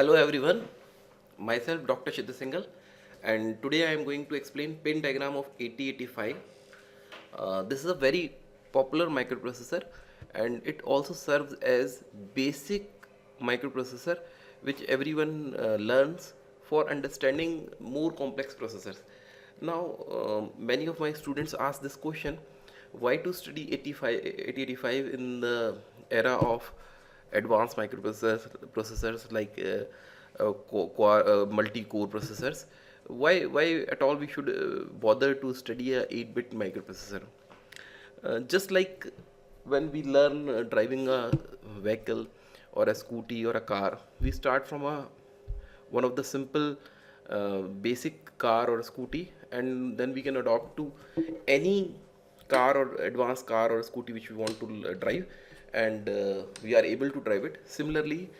Hello everyone, myself Dr. Kshitij, and today I am going to explain pin diagram of 8085. This is a very popular microprocessor and it also serves as basic microprocessor which everyone learns for understanding more complex processors. Now many of my students ask this question, why to study 8085 in the era of advanced microprocessors like multi-core processors. Why at all we should bother to study a 8-bit microprocessor? Just like when we learn driving a vehicle or a scooty or a car, we start from a one of the simple basic car or scooty, and then we can adopt to any car or advanced car or scooty which we want to drive, and we are able to drive it. Similarly,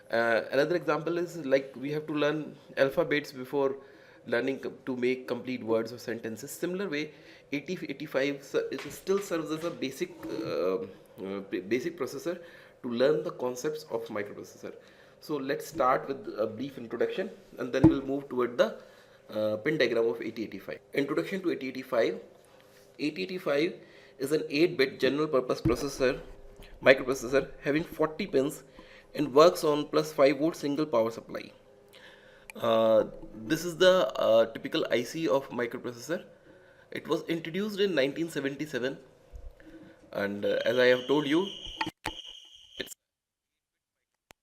another example is like we have to learn alphabets before learning to make complete words or sentences. Similar way, 8085 it still serves as a basic processor to learn the concepts of microprocessor. So let's start with a brief introduction and then we'll move toward the pin diagram of 8085. Introduction to 8085. 8085 is an 8-bit general purpose microprocessor having 40 pins and works on plus 5 volt single power supply. This is the typical IC of microprocessor. It was introduced in 1977, and as I have told you,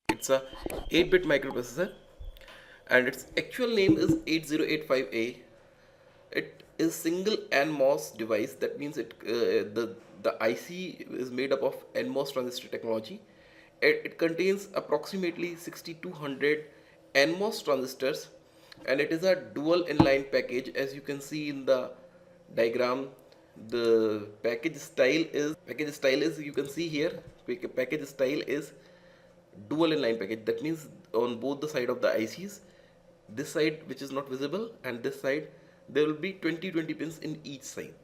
it's a 8-bit microprocessor, and its actual name is 8085A. It is single NMOS device. That means the IC is made up of NMOS transistor technology. It contains approximately 6200 NMOS transistors, and it is a dual inline package. As you can see in the diagram, the package style is you can see here. Package style is dual inline package. That means on both the side of the ICs, this side which is not visible and this side, there will be 20 pins in each side.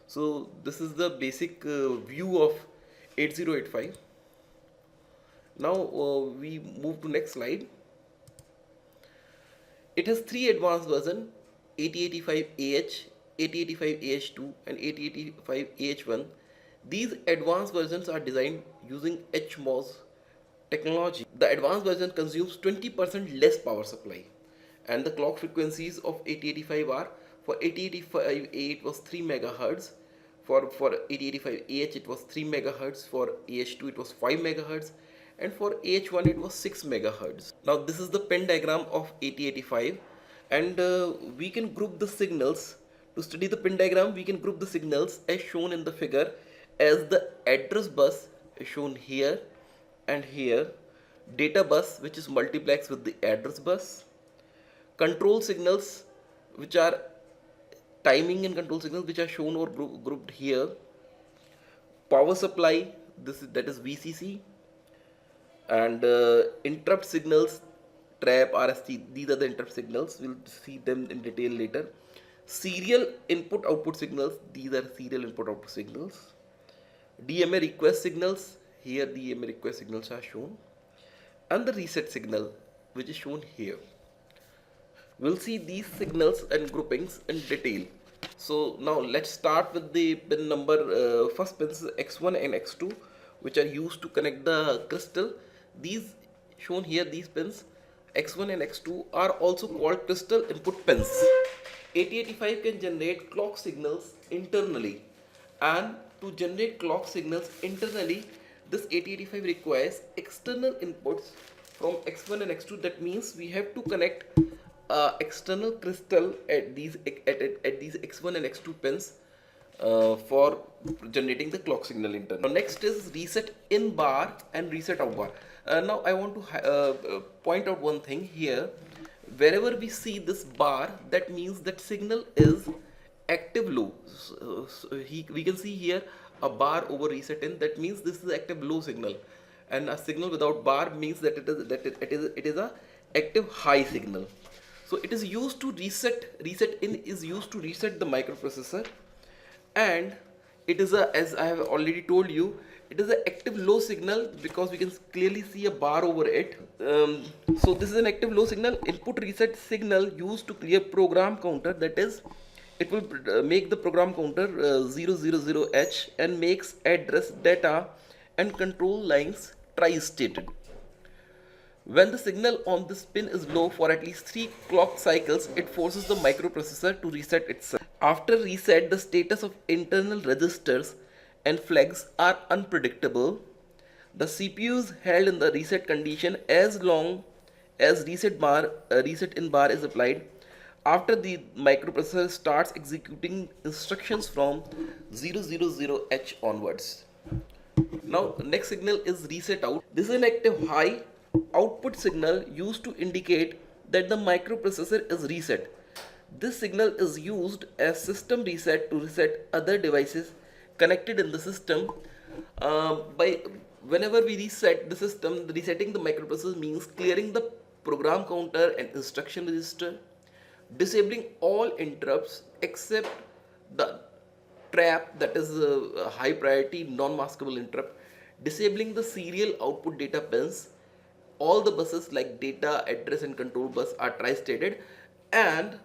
So this is the basic view of 8085. Now we move to next slide. It has three advanced versions: 8085AH, 8085AH2 and 8085AH1. These advanced versions are designed using HMOS technology. The advanced version consumes 20% less power supply, and the clock frequencies of 8085 are, for 8085A it was 3 megahertz, for 8085AH it was 3 megahertz, for AH2 it was 5 megahertz, and for AH1 it was 6 megahertz. Now this is the pin diagram of 8085, and we can group the signals. To study the pin diagram, we can group the signals as shown in the figure as the address bus is shown here and here, data bus which is multiplex with the address bus, control signals which are timing and control signals which are shown or grouped here, power supply, that is VCC, and interrupt signals, trap, RST. These are the interrupt signals. We'll see them in detail later. Serial input output signals. These are serial input output signals. DMA request signals. Here DMA request signals are shown, and the reset signal which is shown here. We'll see these signals and groupings in detail. So now let's start with the pin number. First pins X1 and X2, which are used to connect the crystal. These shown here, these pins X1 and X2 are also called crystal input pins. 8085 can generate clock signals internally, and to generate clock signals internally, this 8085 requires external inputs from X1 and X2. That means we have to connect external crystal at these X1 and X2 pins for generating the clock signal internal. Now next is reset in bar and reset out bar. Now I want to point out one thing here. Wherever we see this bar, that means that signal is active low. We can see here a bar over reset in. That means this is active low signal, and a signal without bar means that it is a active high signal. So it is used to reset in is used to reset the microprocessor, and It is a, as I have already told you, it is an active low signal because we can clearly see a bar over it. So this is an active low signal input reset signal used to clear program counter, that is it will make the program counter 000h and makes address, data and control lines tri-stated. When the signal on this pin is low for at least 3 clock cycles, it forces the microprocessor to reset itself. After reset, the status of internal registers and flags are unpredictable. The CPU is held in the reset condition as long as reset in bar is applied. After the microprocessor starts executing instructions from 000h onwards. Now next signal is reset out. This is an active high output signal used to indicate that the microprocessor is reset. This signal is used as system reset to reset other devices connected in the system. By whenever we reset the system, resetting the microprocessor means clearing the program counter and instruction register, disabling all interrupts except the trap, that is a high priority non-maskable interrupt, disabling the serial output data pins. All the buses like data, address and control bus are tri-stated, and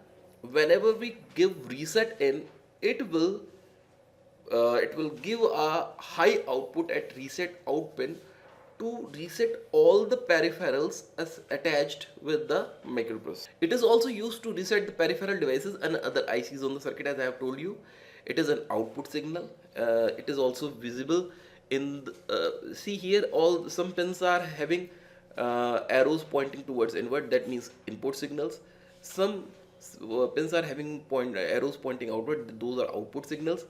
whenever we give reset in, it will give a high output at reset out pin to reset all the peripherals as attached with the microprocessor. It is also used to reset the peripheral devices and other ICs on the circuit, as I have told you. It is an output signal. It is also visible in the, see here, all some pins are having arrows pointing towards inward, that means input signals. Some pins are having arrows pointing outward, those are output signals,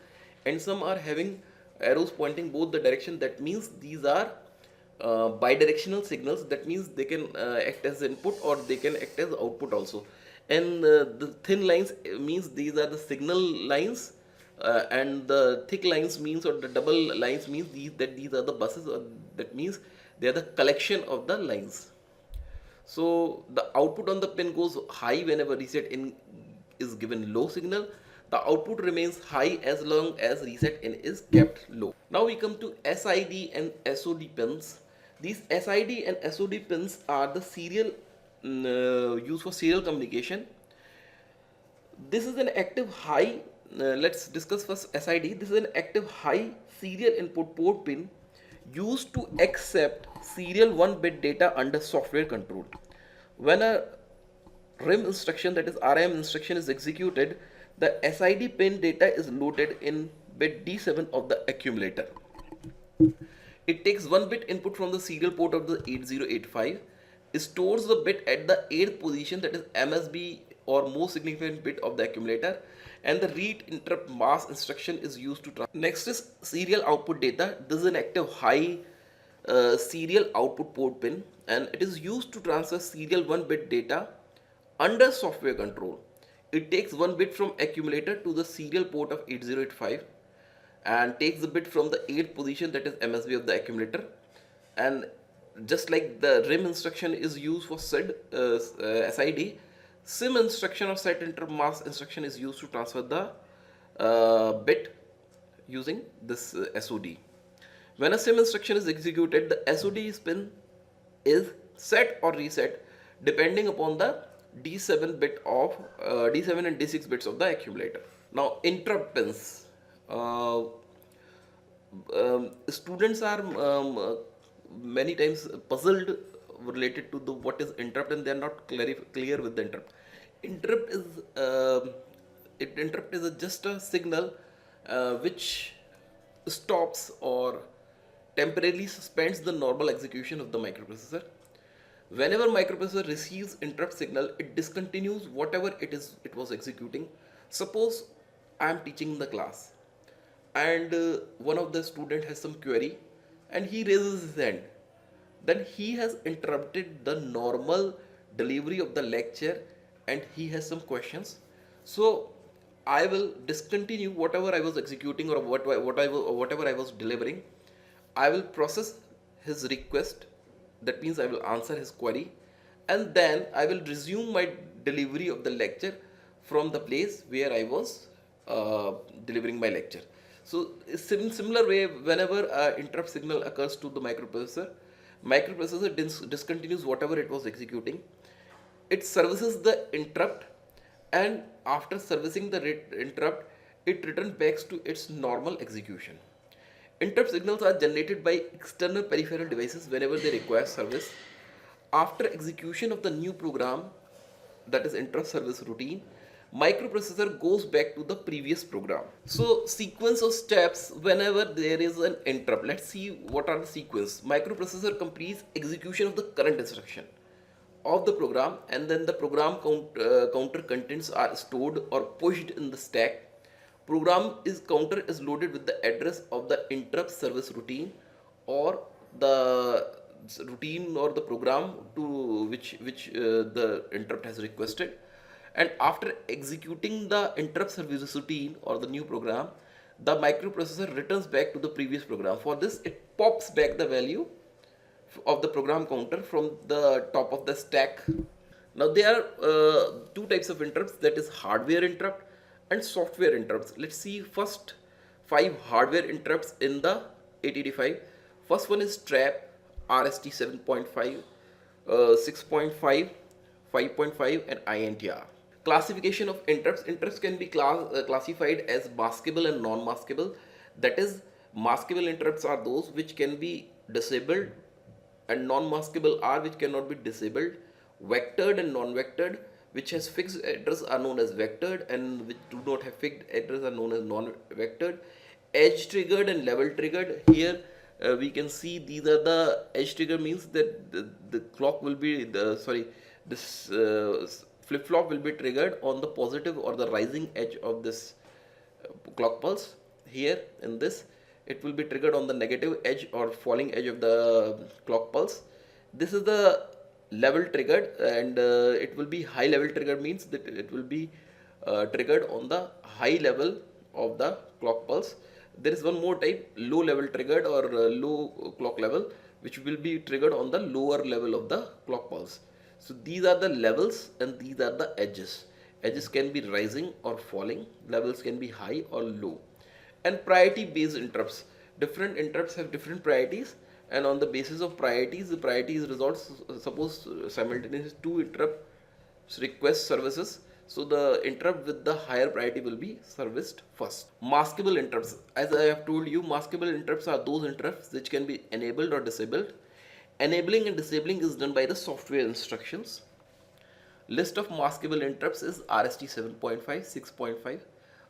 and some are having arrows pointing both the direction, that means these are bidirectional signals, that means they can act as input or they can act as output also. And the thin lines means these are the signal lines, and the thick lines means, or the double lines means these are the buses, or that means they are the collection of the lines. So the output on the pin goes high whenever reset in is given low signal. The output remains high as long as reset in is kept low. Now we come to SID and SOD pins. These SID and SOD pins are the serial used for serial communication. This is an active high. Let's discuss first SID. This is an active high serial input port pin used to accept serial 1-bit data under software control. When a RIM instruction, that is RAM instruction, is executed, the SID pin data is loaded in bit D7 of the accumulator. It takes 1 bit input from the serial port of the 8085, stores the bit at the 8th position, that is MSB or most significant bit of the accumulator, and the read interrupt mask instruction is used to transfer. Next is serial output data. This is an active high serial output port pin, and it is used to transfer serial 1-bit data under software control. It takes 1 bit from accumulator to the serial port of 8085 and takes the bit from the 8th position, that is MSB of the accumulator. And just like the RIM instruction is used for SID, SIM instruction or set interrupt mask instruction is used to transfer the bit using this SOD. When a SIM instruction is executed, the SOD pin is set or reset depending upon the D7 bit of D7 and D6 bits of the accumulator. Now interrupt pins. Students are many times puzzled related to the what is interrupt, and they are not clear with the interrupt. Interrupt is just a signal which stops or temporarily suspends the normal execution of the microprocessor. Whenever microprocessor receives interrupt signal, it discontinues whatever it was executing. Suppose I am teaching the class and one of the student has some query and he raises his hand. Then he has interrupted the normal delivery of the lecture and he has some questions. So I will discontinue whatever I was executing or whatever I was delivering. I will process his request, that means I will answer his query, and then I will resume my delivery of the lecture from the place where I was delivering my lecture. So similar way, whenever interrupt signal occurs to the microprocessor discontinues whatever it was executing. It services the interrupt, and after servicing the interrupt, it returns back to its normal execution. Interrupt signals are generated by external peripheral devices whenever they require service. After execution of the new program, that is interrupt service routine, microprocessor goes back to the previous program. So sequence of steps whenever there is an interrupt. Let's see what are the sequence. Microprocessor completes execution of the current instruction of the program, and then the program counter contents are stored or pushed in the stack. Program is counter is loaded with the address of the interrupt service routine, or the routine or the program to which the interrupt has requested. And after executing the interrupt service routine or the new program, the microprocessor returns back to the previous program. For this, it pops back the value of the program counter from the top of the stack. Now there are two types of interrupts, that is hardware interrupt and software interrupts. Let's see first 5 hardware interrupts in the 8085. First one is trap, RST 7.5, 6.5, 5.5 and INTR. Classification of interrupts. Interrupts can be classified as maskable and non-maskable. That is, maskable interrupts are those which can be disabled, and non-maskable are which cannot be disabled. Vectored and non-vectored, which has fixed address, are known as vectored, and which do not have fixed address are known as non-vectored. Edge triggered and level triggered. Here we can see these are the edge trigger, means that the clock will be this flip-flop will be triggered on the positive or the rising edge of this clock pulse. Here in this, it will be triggered on the negative edge or falling edge of the clock pulse. This is the level triggered, and it will be high level triggered, means that it will be triggered on the high level of the clock pulse. There is one more type, low level triggered or low clock level, which will be triggered on the lower level of the clock pulse. So these are the levels and these are the edges. Edges can be rising or falling, levels can be high or low. And priority based interrupts. Different interrupts have different priorities, and on the basis of priorities, the priority is resolved. Suppose simultaneous 2 interrupts request services, so the interrupt with the higher priority will be serviced first. Maskable interrupts. As I have told you, maskable interrupts are those interrupts which can be enabled or disabled. Enabling and disabling is done by the software instructions. List of maskable interrupts is RST 7.5, 6.5,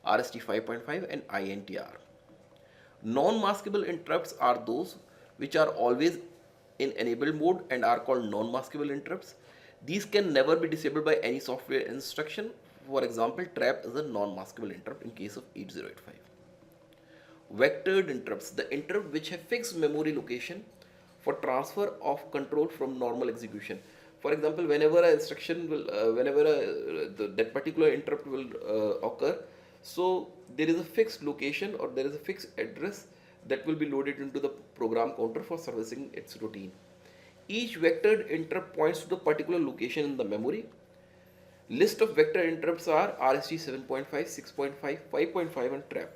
RST 5.5 and INTR. Non-maskable interrupts are those which are always in enabled mode and are called non-maskable interrupts. These can never be disabled by any software instruction. For example, trap is a non-maskable interrupt in case of 8085. Vectored interrupts, the interrupt which have fixed memory location for transfer of control from normal execution. For example, whenever an instruction will, that particular interrupt will occur, so there is a fixed location or there is a fixed address that will be loaded into the program counter for servicing its routine. Each vectored interrupt points to the particular location in the memory. List of vector interrupts are RST 7.5, 6.5, 5.5 and trap.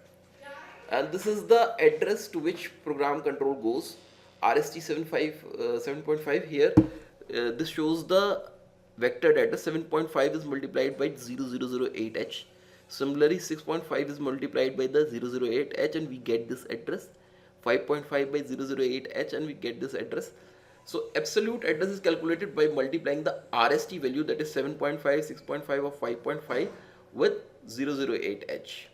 And this is the address to which program control goes. RST 7.5 here, this shows the vectored address. 7.5 is multiplied by 0008H. Similarly, 6.5 is multiplied by the 008H and we get this address. 5.5 by 008H and we get this address. So absolute address is calculated by multiplying the RST value, that is 7.5, 6.5 or 5.5 with 008H.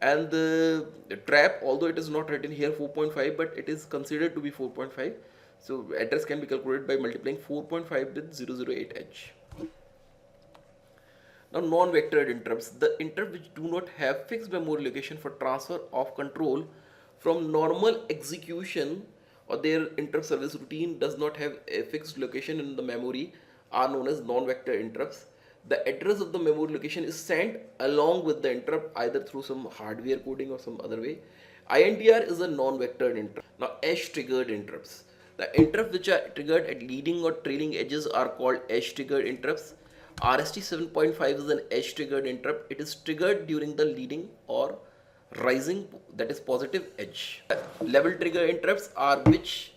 And the trap, although it is not written here 4.5, but it is considered to be 4.5. So address can be calculated by multiplying 4.5 with 008H. Now non-vectored interrupts, the interrupts which do not have fixed memory location for transfer of control from normal execution, or their interrupt service routine does not have a fixed location in the memory, are known as non-vector interrupts. The address of the memory location is sent along with the interrupt either through some hardware coding or some other way. INTR is a non-vectored interrupt. Now edge triggered interrupts. The interrupts which are triggered at leading or trailing edges are called edge triggered interrupts. RST 7.5 is an edge triggered interrupt. It is triggered during the leading or rising, that is positive edge. Level trigger interrupts are which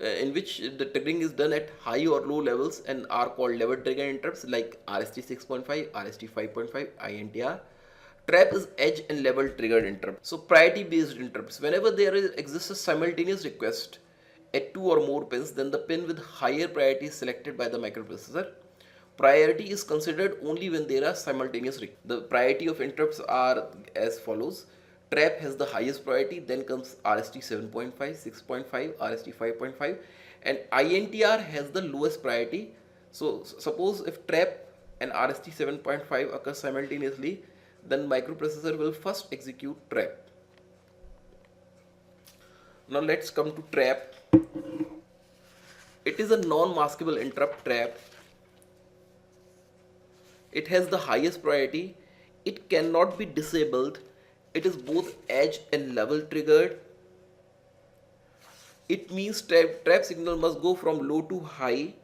in which the triggering is done at high or low levels and are called level trigger interrupts, like RST 6.5, RST 5.5, INTR. Trap is edge and level triggered interrupt. So priority based interrupts, whenever exists a simultaneous request at two or more pins, then the pin with higher priority is selected by the microprocessor. Priority is considered only when there are simultaneous requests. The priority of interrupts are as follows. Trap has the highest priority, then comes RST 7.5, 6.5, RST 5.5, and INTR has the lowest priority. So suppose if trap and RST 7.5 occur simultaneously, then microprocessor will first execute trap. Now let's come to trap. It is a non-maskable interrupt. Trap, it has the highest priority, it cannot be disabled, it is both edge and level triggered. It means trap signal must go from low to high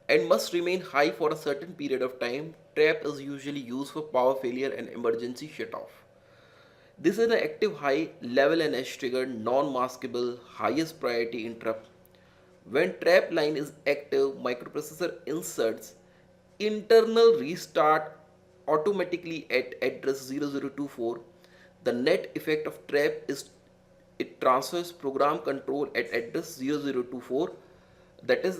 and must remain high for a certain period of time. Trap is usually used for power failure and emergency shutoff. This is an active high, level and edge triggered, non-maskable, highest priority interrupt. When trap line is active, microprocessor inserts internal restart automatically at address 0024. The net effect of trap is it transfers program control at address 0024. That is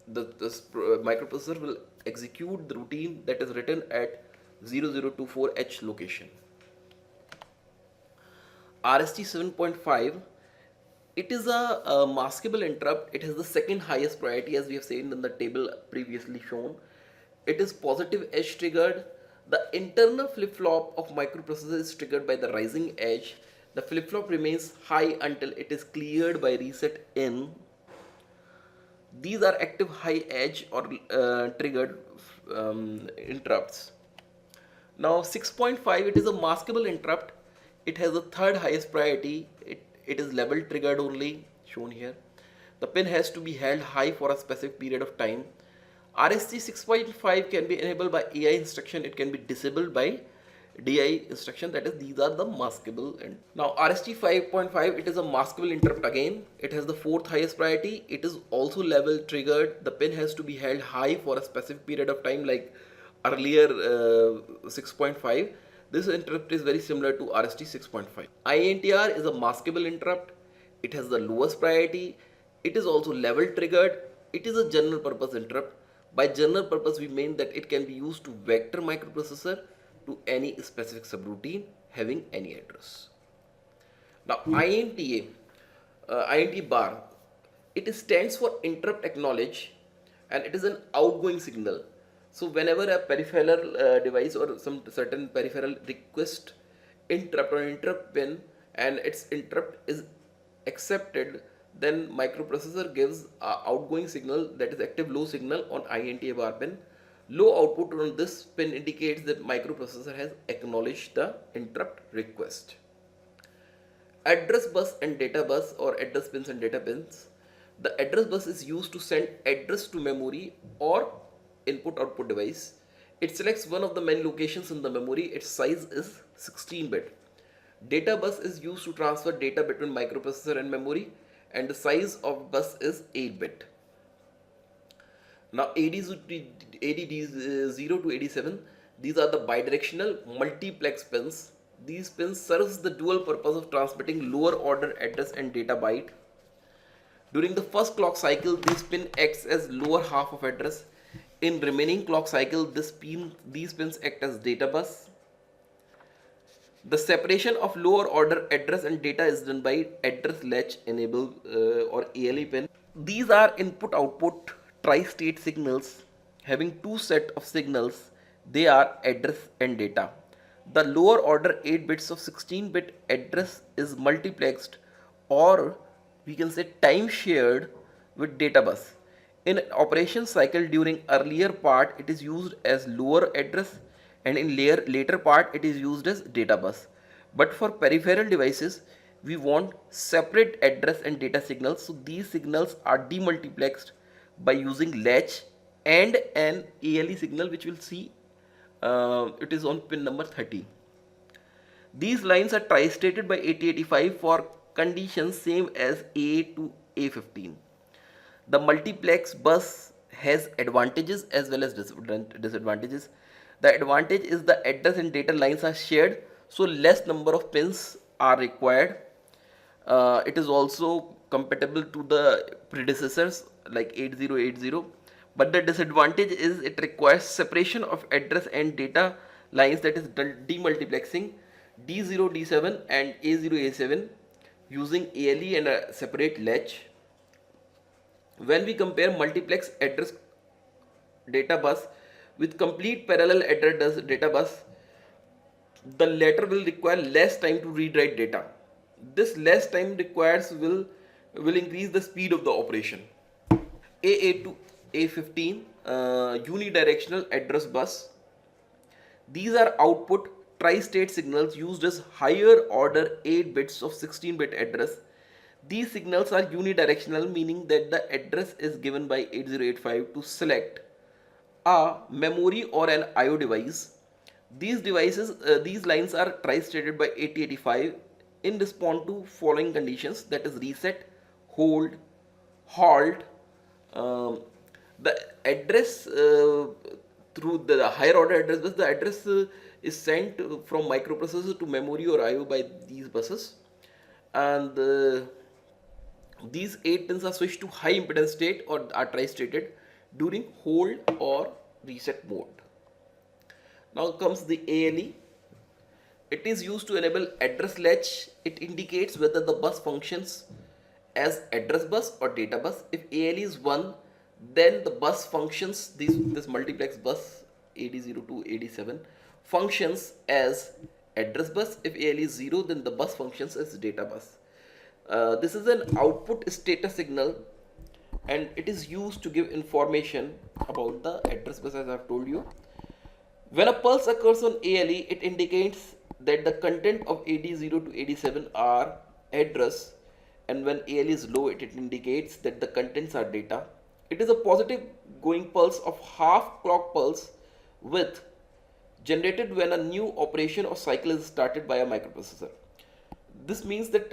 microprocessor will execute the routine that is written at 0024H location. RST 7.5, it is a maskable interrupt. It has the second highest priority, as we have seen in the table previously shown. It is positive edge triggered. The internal flip-flop of microprocessor is triggered by the rising edge. The flip-flop remains high until it is cleared by reset in. These are active high edge or triggered interrupts. Now 6.5, it is a maskable interrupt. It has the third highest priority. It is level triggered only, shown here. The pin has to be held high for a specific period of time. RST 6.5 can be enabled by AI instruction. It can be disabled by DI instruction. That is, these are the maskable. And now RST 5.5, it is a maskable interrupt again. It has the fourth highest priority. It is also level triggered. The pin has to be held high for a specific period of time, like earlier 6.5. This interrupt is very similar to RST 6.5. INTR is a maskable interrupt. It has the lowest priority. It is also level triggered. It is a general purpose interrupt. By general purpose, we mean that it can be used to vector microprocessor to any specific subroutine having any address. Now INT bar, it stands for interrupt acknowledge, and it is an outgoing signal. So whenever a peripheral device or some certain peripheral request interrupt or interrupt pin and its interrupt is accepted, then microprocessor gives a outgoing signal, that is active low signal, on INTA bar pin. Low output on this pin indicates that microprocessor has acknowledged the interrupt request. Address bus and data bus, or address pins and data pins. The address bus is used to send address to memory or input output device. It selects one of the many locations in the memory. Its size is 16-bit. Data bus is used to transfer data between microprocessor and memory, and the size of bus is 8-bit. Now ADs 0 to 87, these are the bidirectional multiplex pins. These pins serves the dual purpose of transmitting lower order address and data byte. During the first clock cycle, this pin acts as lower half of address. In remaining clock cycle, these pins act as data bus. The separation of lower order address and data is done by address latch enable or ALE pin. These are input output tri-state signals having two set of signals. They are address and data. The lower order 8 bits of 16-bit address is multiplexed, or we can say time shared, with data bus. In operation cycle, during earlier part it is used as lower address, and in later part it is used as data bus. But for peripheral devices, we want separate address and data signals, so these signals are demultiplexed by using latch and an ALE signal, which we'll see it is on pin number 30. These lines are tri-stated by 8085 for conditions same as A to A15. The multiplex bus has advantages as well as disadvantages. The advantage is the address and data lines are shared, so less number of pins are required. It is also compatible to the predecessors like 8080, but the disadvantage is it requires separation of address and data lines, that is demultiplexing D0 D7 and A0 A7 using ALE and a separate latch. When we compare multiplex address data bus with complete parallel address data bus, the latter will require less time to read write data. This less time requires will increase the speed of the operation. AA to A15 unidirectional address bus. These are output tri-state signals used as higher order 8 bits of 16-bit address. These signals are unidirectional, meaning that the address is given by 8085 to select a memory or an IO device. These lines are tri-stated by 8085 in response to following conditions, that is reset, hold, halt. Um, the address through the higher order address bus, the address is sent from microprocessor to memory or IO by these buses, and these 8 pins are switched to high impedance state or are tri-stated during hold or reset mode. Now comes the ALE. It is used to enable address latch. It indicates whether the bus functions as address bus or data bus. If ALE is 1, then the bus functions, this multiplex bus AD0 to AD7 functions as address bus. If ALE is 0, then the bus functions as data bus. This is an output status signal, and it is used to give information about the address bus, as I have told you. When a pulse occurs on ALE, it indicates that the content of AD0 to AD7 are address, and when ALE is low, it indicates that the contents are data. It is a positive going pulse of half clock pulse width generated when a new operation or cycle is started by a microprocessor. This means that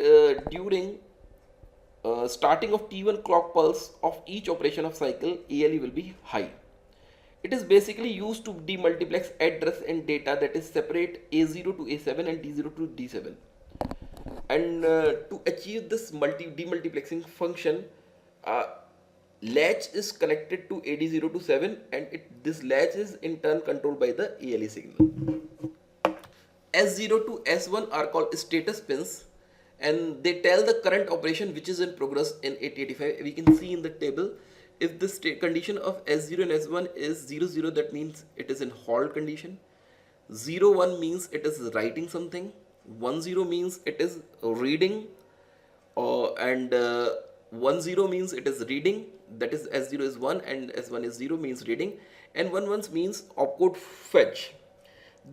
during starting of T1 clock pulse of each operation of cycle, ALE will be high. It is basically used to demultiplex address and data, that is separate A0 to A7 and D0 to D7. And to achieve this demultiplexing function, latch is connected to AD0 to 7, and this latch is in turn controlled by the ALE signal. S0 to S1 are called status pins, and they tell the current operation which is in progress in 8085. We can see in the table, if the state condition of S0 and S1 is 00, that means it is in halt condition. 01 means it is writing something. 10 means it is reading, and 10 means it is reading, that is S0 is 1 and S1 is 0 means reading, and 11 means opcode fetch.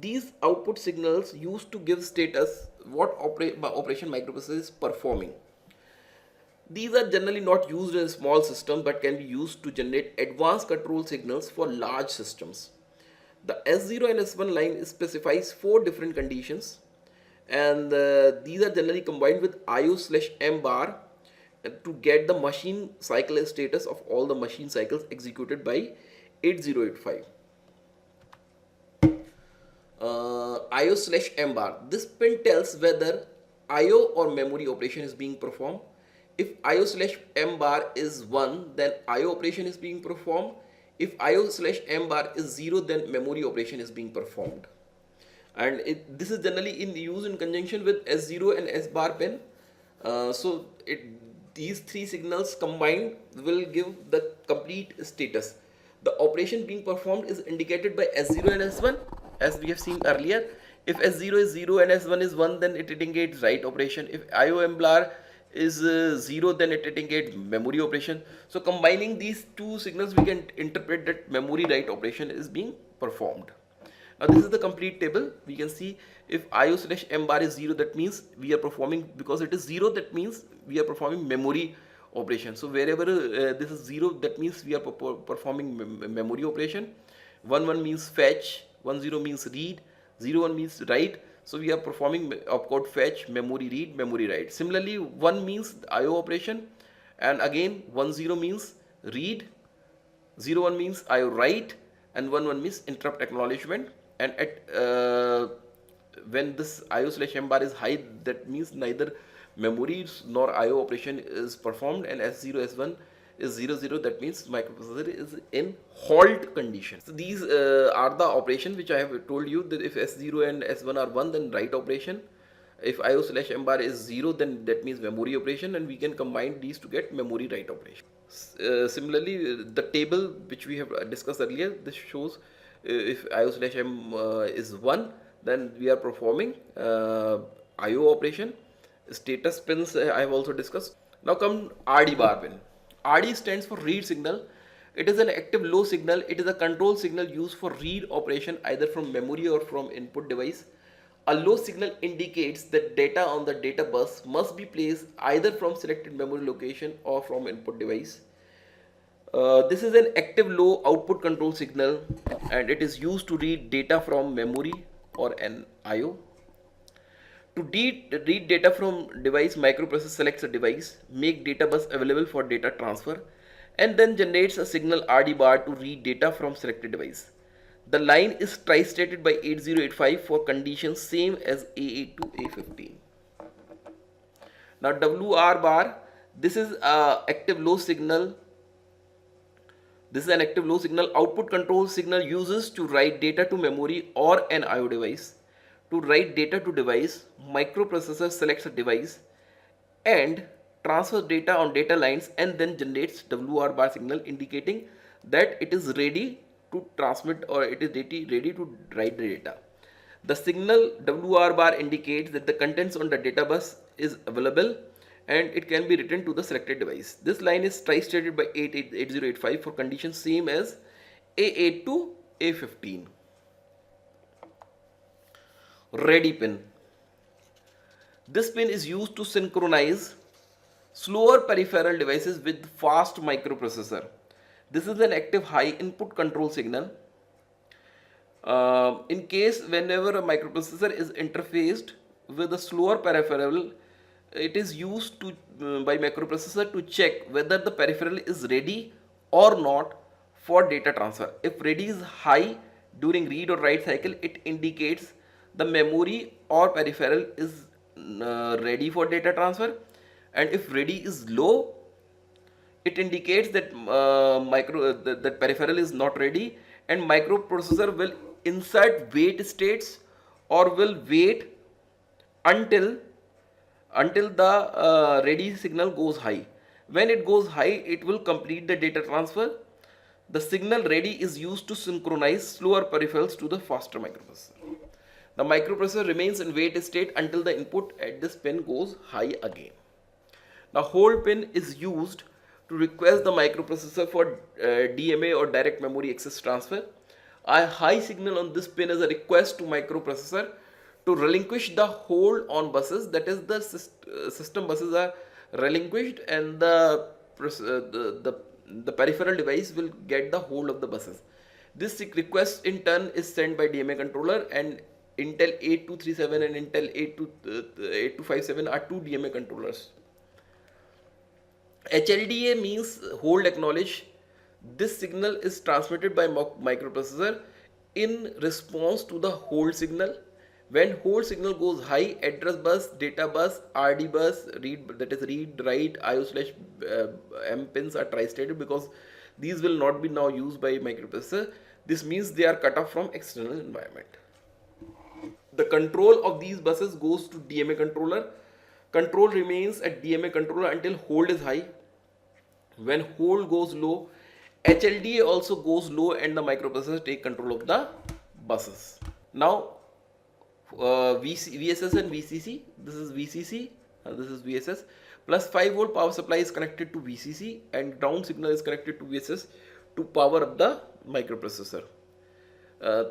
These output signals used to give status what operation microprocessor is performing. These are generally not used in a small system but can be used to generate advanced control signals for large systems. The S0 and S1 line specifies 4 different conditions, and these are generally combined with IO/M bar to get the machine cycle status of all the machine cycles executed by 8085. IO/M bar. This pin tells whether IO or memory operation is being performed. If IO/M bar is 1, then IO operation is being performed. If IO/M bar is 0, then memory operation is being performed. And this is generally used in conjunction with S0 and S bar pin. These 3 signals combined will give the complete status. The operation being performed is indicated by S0 and S1, as we have seen earlier. If S0 is 0 and S1 is 1, then it indicates write operation. If IO/M bar is 0, then it indicates memory operation. So combining these 2 signals, we can interpret that memory write operation is being performed. Now this is the complete table. We can see if IO/M bar is 0, that means we are performing, because it is 0, that means we are performing memory operation. So wherever this is 0, that means we are performing memory operation. 11 means fetch, 10 means read, 01 means write. So we are performing opcode fetch, memory read, memory write. Similarly, 1 means IO operation, and again 10 means read, 01 means IO write, and 11 means interrupt acknowledgement. And at when this IO slash M bar is high, that means neither memory nor IO operation is performed, and S0 S1 is 00, that means microprocessor is in halt condition. So these are the operations which I have told you, that if S0 and S1 are 1, then write operation. If IO slash M bar is 0, then that means memory operation, and we can combine these to get memory write operation. Similarly, the table which we have discussed earlier, this shows if IO slash M is 1, then we are performing IO operation. Status pins I have also discussed. Now come RD bar pin. RD stands for read signal. It is an active low signal. It is a control signal used for read operation either from memory or from input device. A low signal indicates that data on the data bus must be placed either from selected memory location or from input device. This is an active low output control signal, and it is used to read data from memory or an IO. To read data from device, microprocessor selects a device, make data bus available for data transfer, and then generates a signal RD bar to read data from selected device. The line is tri-stated by 8085 for conditions same as A8 to A15. Now WR bar, this is a active low signal. This is an active low signal output control signal uses to write data to memory or an IO device. To write data to device, microprocessor selects a device and transfers data on data lines and then generates WR bar signal indicating that it is ready to transmit or it is ready to write the data. The signal WR bar indicates that the contents on the data bus is available and it can be written to the selected device. This line is tri-stated by 8085 for conditions same as A8 to A15. Ready pin. This pin is used to synchronize slower peripheral devices with fast microprocessor. This is an active high input control signal. In case whenever a microprocessor is interfaced with a slower peripheral, it is used to by microprocessor to check whether the peripheral is ready or not for data transfer. If ready is high during read or write cycle, it indicates the memory or peripheral is ready for data transfer, and if ready is low, it indicates that that peripheral is not ready, and microprocessor will insert wait states or will wait until the ready signal goes high. When it goes high, it will complete the data transfer. The signal ready is used to synchronize slower peripherals to the faster microprocessor. The microprocessor remains in wait state until the input at this pin goes high again. Now hold pin is used to request the microprocessor for DMA or direct memory access transfer. A high signal on this pin is a request to microprocessor to relinquish the hold on buses, that is the system buses are relinquished and the peripheral device will get the hold of the buses. This request in turn is sent by DMA controller, and Intel 8237 and Intel 8257 are two DMA controllers. HLDA means hold acknowledge. This signal is transmitted by microprocessor in response to the hold signal. When hold signal goes high, address bus, data bus, RD bus, read, that is read, write, IO slash M pins are tri-stated because these will not be now used by microprocessor. This means they are cut off from external environment. The control of these buses goes to DMA controller. Control remains at DMA controller until hold is high. When hold goes low, HLDA also goes low and the microprocessor take control of the buses. Now VSS and VCC, this is VCC and this is VSS, plus 5 volt power supply is connected to VCC and ground signal is connected to VSS to power up the microprocessor.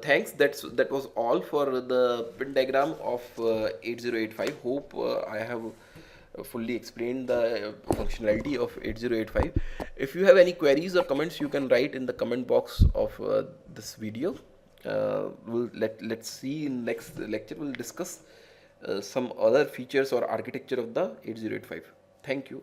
Thanks, that was all for the pin diagram of 8085. Hope I have fully explained the functionality of 8085. If you have any queries or comments, you can write in the comment box of this video. Let's see in next lecture. We'll discuss some other features or architecture of the 8085. Thank you.